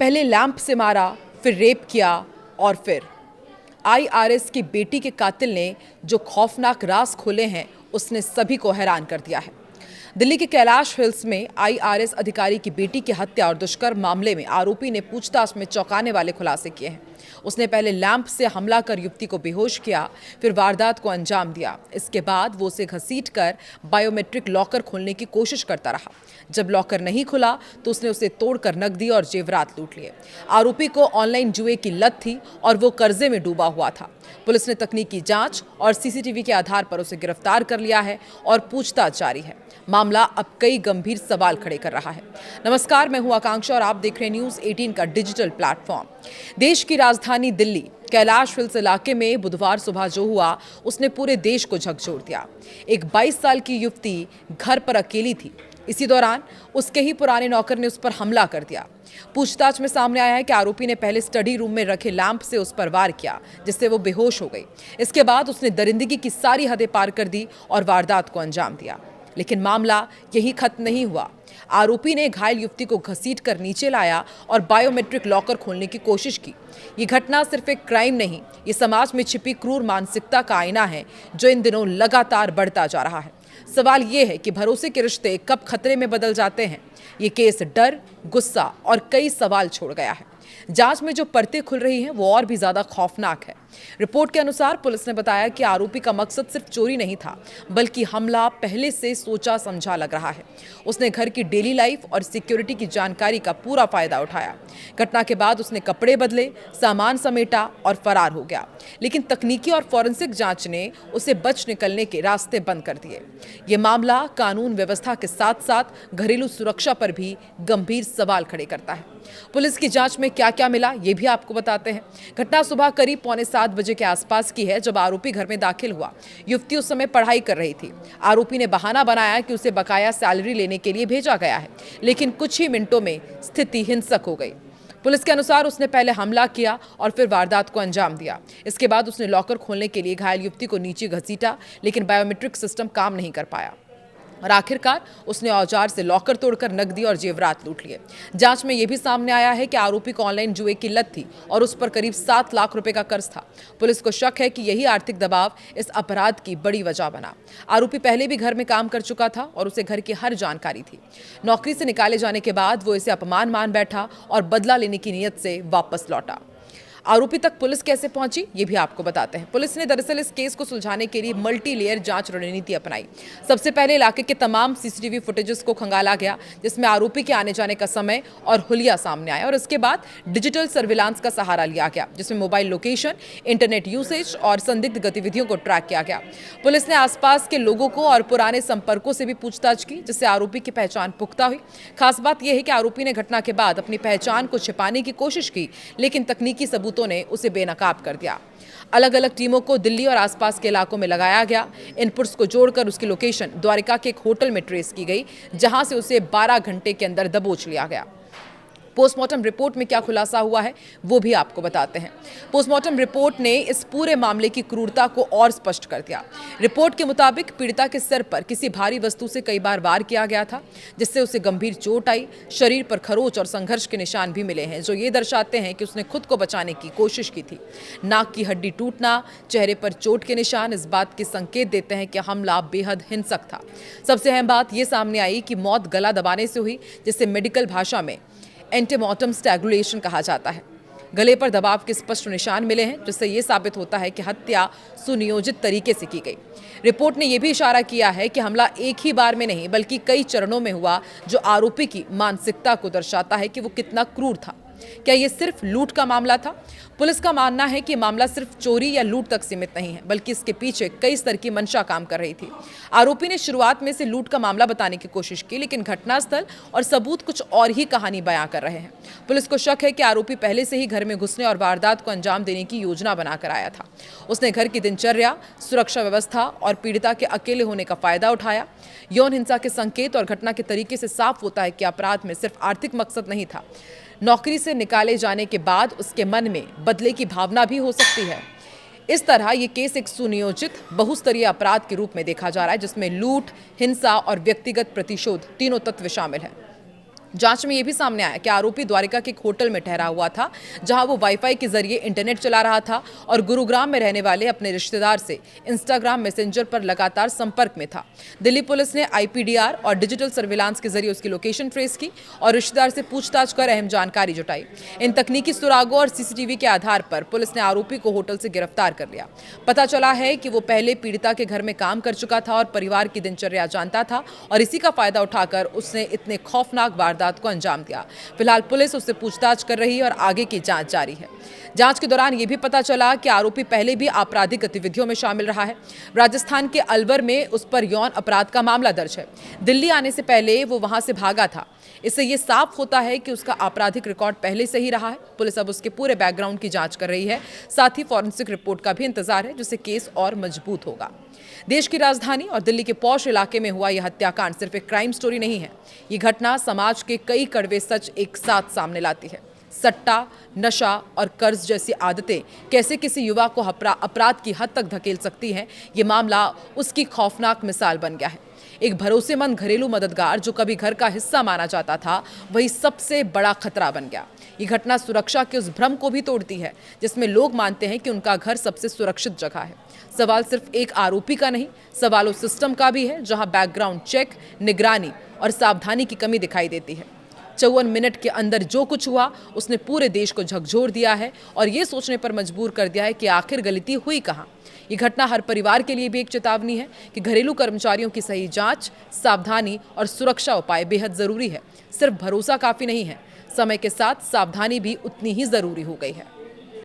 पहले लैंप से मारा, फिर रेप किया और फिर आईआरएस की बेटी के कातिल ने जो खौफनाक राज खोले हैं उसने सभी को हैरान कर दिया है। दिल्ली के कैलाश हिल्स में आईआरएस अधिकारी की बेटी की हत्या और दुष्कर्म मामले में आरोपी ने पूछताछ में चौंकाने वाले खुलासे किए हैं। उसने पहले लैंप से हमला कर युवती को बेहोश किया, फिर वारदात को अंजाम दिया। इसके बाद वो उसे घसीटकर बायोमेट्रिक लॉकर खोलने की कोशिश करता रहा। जब लॉकर नहीं खुला तो उसने उसे तोड़कर नकदी और जेवरात लूट लिए। आरोपी को ऑनलाइन जुए की लत थी और वो कर्जे में डूबा हुआ था। पुलिस ने तकनीकी जांच और सीसीटीवी के आधार पर उसे गिरफ्तार कर लिया है और पूछताछ जारी है। मामला अब कई गंभीर सवाल खड़े कर रहा है। नमस्कार, मैं हूं आकांक्षा और आप देख रहे हैं न्यूज़ 18 का डिजिटल प्लेटफॉर्म। देश की राजधानी दिल्ली कैलाश हिल्स इलाके में बुधवार सुबह जो हुआ उसने पूरे देश को झकझोर दिया। एक 22 साल की युवती घर पर अकेली थी। इसी दौरान उसके ही पुराने नौकर ने उस पर हमला कर दिया। पूछताछ में सामने आया है कि आरोपी ने पहले स्टडी रूम में रखे लैंप से उस पर वार किया, जिससे वो बेहोश हो गई। इसके बाद उसने दरिंदगी की सारी हदें पार कर दी और वारदात को अंजाम दिया। लेकिन मामला यही खत्म नहीं हुआ। आरोपी ने घायल युवती को घसीटकर नीचे लाया और बायोमेट्रिक लॉकर खोलने की कोशिश की। ये घटना सिर्फ एक क्राइम नहीं, ये समाज में छिपी क्रूर मानसिकता का आईना है जो इन दिनों लगातार बढ़ता जा रहा है। सवाल ये है कि भरोसे के रिश्ते कब खतरे में बदल जाते हैं। ये केस डर, गुस्सा और कई सवाल छोड़ गया है। जांच में जो परतें खुल रही हैं वो और भी ज्यादा खौफनाक है। रिपोर्ट के अनुसार पुलिस ने बताया कि आरोपी का मकसद सिर्फ चोरी नहीं था, बल्कि हमला पहले से सोचा समझा लग रहा है। उसने घर की डेली लाइफ और सिक्योरिटी की जानकारी का पूरा फायदा उठाया। घटना के बाद उसने कपड़े बदले, सामान समेटा और फरार हो गया। लेकिन तकनीकी और फॉरेंसिक जांच ने उसे बच निकलने के रास्ते बंद कर दिए। ये मामला कानून व्यवस्था के साथ साथ घरेलू सुरक्षा पर भी गंभीर सवाल खड़े करता है। पुलिस की जांच में क्या क्या मिला ये भी आपको बताते हैं। घटना सुबह करीब 6:45 बजे के आसपास की है, जब आरोपी घर में दाखिल हुआ। युवती उस समय पढ़ाई कर रही थी। आरोपी ने बहाना बनाया कि उसे बकाया सैलरी लेने के लिए भेजा गया है, लेकिन कुछ ही मिनटों में स्थिति हिंसक हो गई। पुलिस के अनुसार उसने पहले हमला किया और फिर वारदात को अंजाम दिया। इसके बाद उसने लॉकर खोलने के लिए घायल युवती को नीचे घसीटा, लेकिन बायोमेट्रिक सिस्टम काम नहीं कर पाया और आखिरकार उसने औजार से लॉकर तोड़कर नकदी और जेवरात लूट लिए। जांच में यह भी सामने आया है कि आरोपी को ऑनलाइन जुए की लत थी और उस पर करीब 7 लाख रुपए का कर्ज था। पुलिस को शक है कि यही आर्थिक दबाव इस अपराध की बड़ी वजह बना। आरोपी पहले भी घर में काम कर चुका था और उसे घर की हर जानकारी थी। नौकरी से निकाले जाने के बाद वो इसे अपमान मान बैठा और बदला लेने की नीयत से वापस लौटा। आरोपी तक पुलिस कैसे पहुंची ये भी आपको बताते हैं। पुलिस ने दरअसल इस केस को सुलझाने के लिए मल्टी लेयर जांच रणनीति अपनाई। सबसे पहले इलाके के तमाम सीसीटीवी फुटेजेस को खंगाला गया, जिसमें आरोपी के आने जाने का समय और हुलिया सामने आया। और इसके बाद डिजिटल सर्विलांस का सहारा लिया गया, जिसमें मोबाइल लोकेशन, इंटरनेट यूसेज और संदिग्ध गतिविधियों को ट्रैक किया गया। पुलिस ने आसपास के लोगों को और पुराने संपर्कों से भी पूछताछ की, जिससे आरोपी की पहचान पुख्ता हुई। खास बात यह है कि आरोपी ने घटना के बाद अपनी पहचान को छिपाने की कोशिश की, लेकिन तकनीकी सबूत ने उसे बेनकाब कर दिया। अलग अलग टीमों को दिल्ली और आसपास के इलाकों में लगाया गया। इनपुट्स को जोड़कर उसकी लोकेशन द्वारिका के एक होटल में ट्रेस की गई, जहां से उसे 12 घंटे के अंदर दबोच लिया गया। पोस्टमार्टम रिपोर्ट में क्या खुलासा हुआ है वो भी आपको बताते हैं। पोस्टमार्टम रिपोर्ट ने इस पूरे मामले की क्रूरता को और स्पष्ट कर दिया। रिपोर्ट के मुताबिक पीड़िता के सिर पर किसी भारी वस्तु से कई बार वार किया गया था, जिससे उसे गंभीर चोट आई। शरीर पर खरोच और संघर्ष के निशान भी मिले हैं, जो ये दर्शाते हैं कि उसने खुद को बचाने की कोशिश की थी। नाक की हड्डी टूटना, चेहरे पर चोट के निशान इस बात के संकेत देते हैं कि हमला बेहद हिंसक था। सबसे अहम बात यह सामने आई कि मौत गला दबाने से हुई, जिसे मेडिकल भाषा में एंटीमॉर्टम स्ट्रैंगुलेशन कहा जाता है। गले पर दबाव के स्पष्ट निशान मिले हैं, जिससे यह साबित होता है कि हत्या सुनियोजित तरीके से की गई। रिपोर्ट ने यह भी इशारा किया है कि हमला एक ही बार में नहीं बल्कि कई चरणों में हुआ, जो आरोपी की मानसिकता को दर्शाता है कि वो कितना क्रूर था। क्या यह सिर्फ लूट का मामला था? पुलिस का मानना है कि मामला सिर्फ चोरी या लूट तक सीमित नहीं है, बल्कि इसके पीछे कई स्तर की मंशा काम कर रही थी। आरोपी ने शुरुआत में से लूट का मामला बताने की कोशिश की, लेकिन घटनास्थल और सबूत कुछ और ही कहानी बयां कर रहे हैं। पुलिस को शक है कि आरोपी पहले से ही घर में घुसने और वारदात को अंजाम देने की योजना बनाकर आया था। उसने घर की दिनचर्या, सुरक्षा व्यवस्था और पीड़िता के अकेले होने का फायदा उठाया। यौन हिंसा के संकेत और घटना के तरीके से साफ होता है कि अपराध में सिर्फ आर्थिक मकसद नहीं था। नौकरी से निकाले जाने के बाद उसके मन में बदले की भावना भी हो सकती है। इस तरह ये केस एक सुनियोजित बहुस्तरीय अपराध के रूप में देखा जा रहा है, जिसमें लूट, हिंसा और व्यक्तिगत प्रतिशोध तीनों तत्व शामिल हैं। जांच में यह भी सामने आया कि आरोपी द्वारिका के एक होटल में ठहरा हुआ था, जहां वो वाईफाई के जरिए इंटरनेट चला रहा था और गुरुग्राम में रहने वाले अपने रिश्तेदार से इंस्टाग्राम मैसेंजर पर लगातार संपर्क में था। दिल्ली पुलिस ने आईपीडीआर और डिजिटल सर्विलांस के जरिए उसकी लोकेशन ट्रेस की और रिश्तेदार से पूछताछ कर अहम जानकारी जुटाई। इन तकनीकी सुरागों और सीसीटीवी के आधार पर पुलिस ने आरोपी को होटल से गिरफ्तार कर लिया। पता चला है कि वो पहले पीड़िता के घर में काम कर चुका था और परिवार की दिनचर्या जानता था और इसी का फायदा उठाकर उसने इतने खौफनाक वारदात को अंजाम दिया। फिलहाल पुलिस उससे पूछताछ कर रही है और आगे की जांच जारी है। जांच के दौरान यह भी पता चला कि आरोपी पहले भी आपराधिक गतिविधियों में शामिल रहा है। राजस्थान के अलवर में उस पर यौन अपराध का मामला दर्ज है। दिल्ली आने से पहले वो वहां से भागा था। इससे ये साफ होता है कि उसका आपराधिक रिकॉर्ड पहले से ही रहा है। पुलिस अब उसके पूरे बैकग्राउंड की जांच कर रही है। साथ ही फॉरेंसिक रिपोर्ट का भी इंतजार है, जिससे केस और मजबूत होगा। देश की राजधानी और दिल्ली के पॉश इलाके में हुआ यह हत्याकांड सिर्फ एक क्राइम स्टोरी नहीं है। ये घटना समाज के कई कड़वे सच एक साथ सामने लाती है। सट्टा, नशा और कर्ज जैसी आदतें कैसे किसी युवा को अपराध की हद तक धकेल सकती हैं, ये मामला उसकी खौफनाक मिसाल बन गया है। एक भरोसेमंद घरेलू मददगार जो कभी घर का हिस्सा माना जाता था, वही सबसे बड़ा खतरा बन गया। ये घटना सुरक्षा के उस भ्रम को भी तोड़ती है जिसमें लोग मानते हैं कि उनका घर सबसे सुरक्षित जगह है। सवाल सिर्फ एक आरोपी का नहीं, सवाल उस सिस्टम का भी है जहां बैकग्राउंड चेक, निगरानी और सावधानी की कमी दिखाई देती है। 54 मिनट के अंदर जो कुछ हुआ उसने पूरे देश को झकझोर दिया है और ये सोचने पर मजबूर कर दिया है कि आखिर गलती हुई कहाँ। ये घटना हर परिवार के लिए भी एक चेतावनी है कि घरेलू कर्मचारियों की सही जांच, सावधानी और सुरक्षा उपाय बेहद जरूरी है। सिर्फ भरोसा काफी नहीं है, समय के साथ सावधानी भी उतनी ही जरूरी हो गई है।